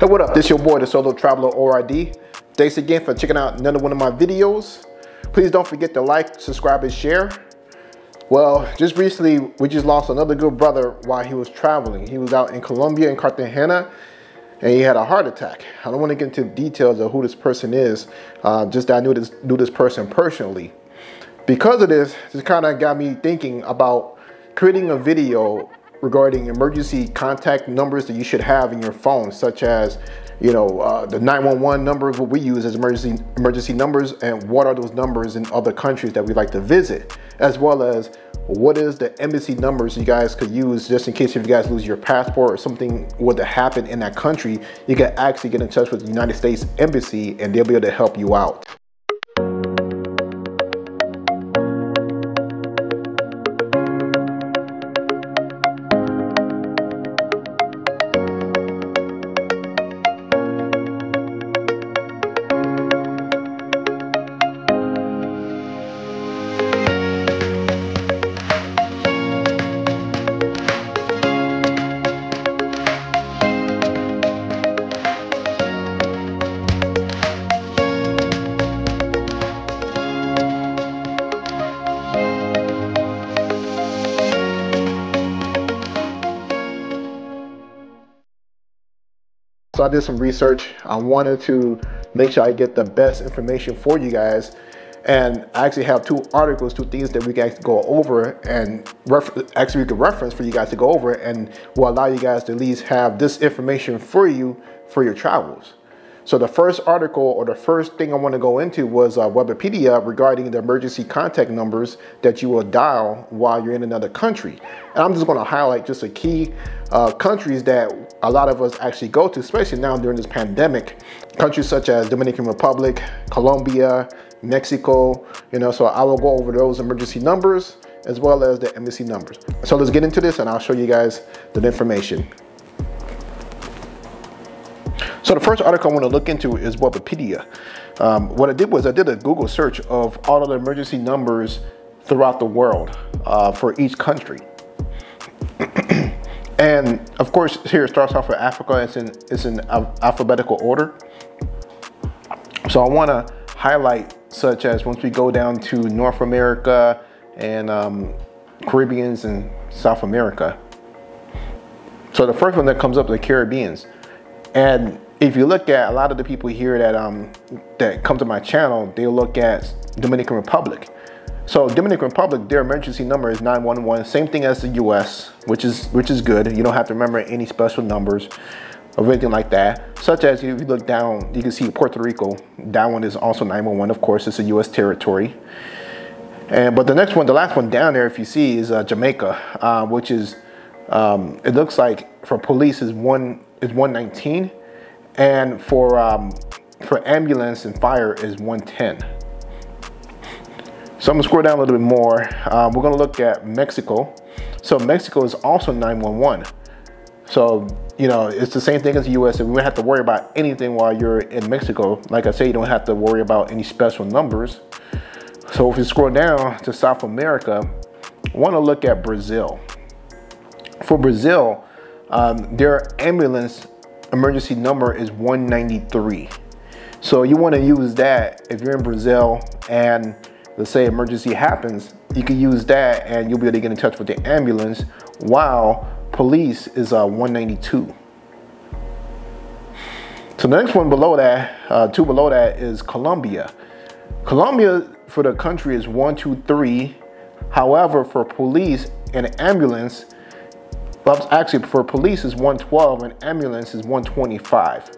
Hey, what up? This your boy, the Solo Traveler ORD. Thanks again for checking out another one of my videos. Please don't forget to like, subscribe, and share. Well, just recently, we just lost another good brother while he was traveling. He was out in Colombia, in Cartagena, and he had a heart attack. I don't want to get into details of who this person is, just that I knew this person personally. Because of this kind of got me thinking about creating a video regarding emergency contact numbers that you should have in your phone, such as, you know, the 911 numbers, what we use as emergency numbers, and what are those numbers in other countries that we like to visit, as well as what is the embassy numbers you guys could use just in case if you guys lose your passport or something were to happen in that country. You can actually get in touch with the United States Embassy and they'll be able to help you out. So I did some research. I wanted to make sure I get the best information for you guys. And I actually have two things that we can actually go over and actually we can reference for you guys to go over, and will allow you guys to at least have this information for you for your travels. So the first article, or the first thing I want to go into, was Wikipedia regarding the emergency contact numbers that you will dial while you're in another country. And I'm just going to highlight just the key countries that a lot of us actually go to, especially now during this pandemic. Countries such as Dominican Republic, Colombia, Mexico, you know, so I will go over those emergency numbers as well as the embassy numbers. So let's get into this and I'll show you guys the information. So the first article I want to look into is Wikipedia. What I did was I did a Google search of all of the emergency numbers throughout the world for each country. And of course, here it starts off with Africa. It's in alphabetical order. So I want to highlight such as once we go down to North America and Caribbeans and South America. So the first one that comes up is the Caribbeans. And if you look at a lot of the people here that come to my channel, they look at Dominican Republic. So Dominican Republic, their emergency number is 911, same thing as the US, which is good. You don't have to remember any special numbers or anything like that. Such as if you look down, you can see Puerto Rico. That one is also 911. Of course, it's a US territory. But the next one, the last one down there, if you see, is Jamaica, which is it looks like for police is 119, and for ambulance and fire is 110. So I'm gonna scroll down a little bit more. We're gonna look at Mexico. So Mexico is also 911. So, you know, it's the same thing as the US. We don't have to worry about anything while you're in Mexico. Like I say, you don't have to worry about any special numbers. So if you scroll down to South America, I wanna look at Brazil. For Brazil, their ambulance emergency number is 193. So you want to use that if you're in Brazil and let's say emergency happens, you can use that and you'll be able to get in touch with the ambulance, while police is 192. So the next one below that, two below that, is Colombia. Colombia for the country is 123. However, for police and ambulance, well, actually for police is 112 and ambulance is 125.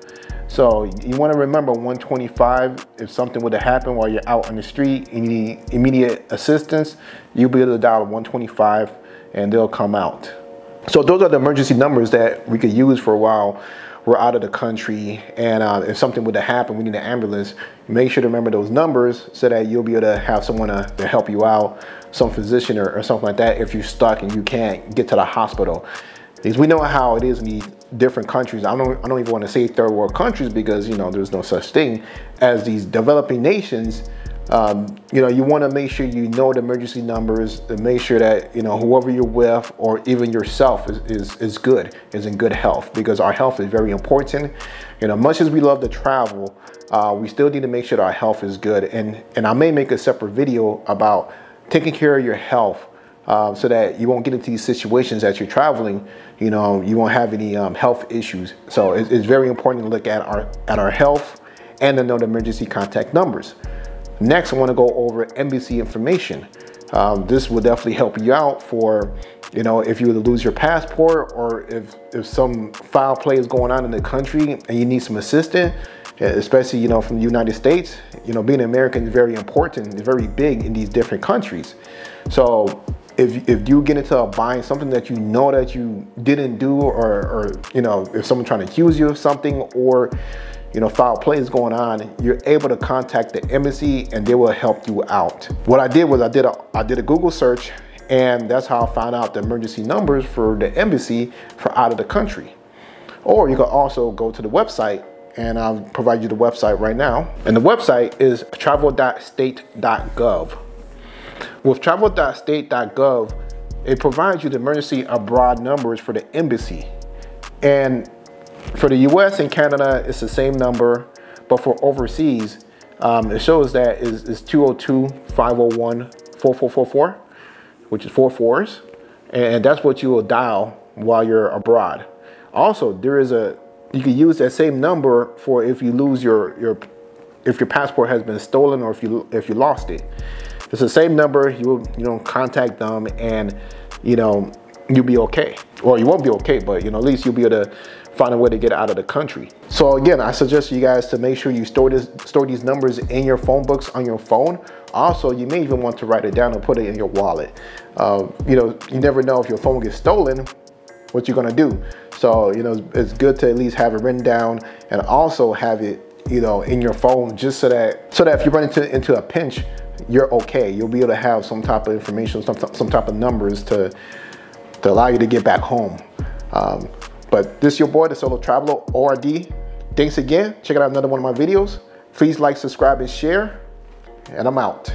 So you want to remember 125. If something would have happened while you're out on the street and you need immediate assistance, you'll be able to dial 125 and they'll come out. So those are the emergency numbers that we could use for a while we're out of the country, and if something would have happened, we need an ambulance. Make sure to remember those numbers so that you'll be able to have someone to help you out, some physician or something like that if you're stuck and you can't get to the hospital. Because we know how it is in these different countries. I don't even want to say third world countries, because, you know, there's no such thing as these developing nations. You know, you want to make sure you know the emergency numbers to make sure that, you know, whoever you're with or even yourself is good, is in good health, because our health is very important. You know, much as we love to travel, we still need to make sure that our health is good. And I may make a separate video about taking care of your health, so that you won't get into these situations as you're traveling. You know, you won't have any health issues. So it's very important to look at our health and to know the emergency contact numbers. Next, I want to go over embassy information. This will definitely help you out for, you know, if you were to lose your passport, or if some foul play is going on in the country and you need some assistance, especially, you know, from the United States. You know, being an American is very important, it's very big in these different countries. So if you get into buying something that you know that you didn't do, or you know, if someone's trying to accuse you of something, or you know, foul play is going on, you're able to contact the embassy and they will help you out. What I did was I did a Google search, and that's how I found out the emergency numbers for the embassy for out of the country. Or you can also go to the website, and I'll provide you the website right now. And the website is travel.state.gov. With travel.state.gov, it provides you the emergency abroad numbers for the embassy. And for the US and Canada, it's the same number, but for overseas, it shows that is 202-501-4444, which is 4 4s, and that's what you will dial while you're abroad. Also, you can use that same number for if you lose if your passport has been stolen, or if you lost it. It's the same number. You know, contact them, and you know, you'll be okay. Or you won't be okay, but you know, at least you'll be able to find a way to get out of the country. So again, I suggest you guys to make sure you store these numbers in your phone books on your phone. Also, you may even want to write it down and put it in your wallet. You know, you never know if your phone gets stolen, what you're gonna do. So, you know, it's good to at least have it written down, and also have it, you know, in your phone, just so that if you run into a pinch, you're okay. You'll be able to have some type of information, some type of numbers to allow you to get back home. But this is your boy, the Solo Traveler, ORD. Thanks again. Check out another one of my videos. Please like, subscribe, and share. And I'm out.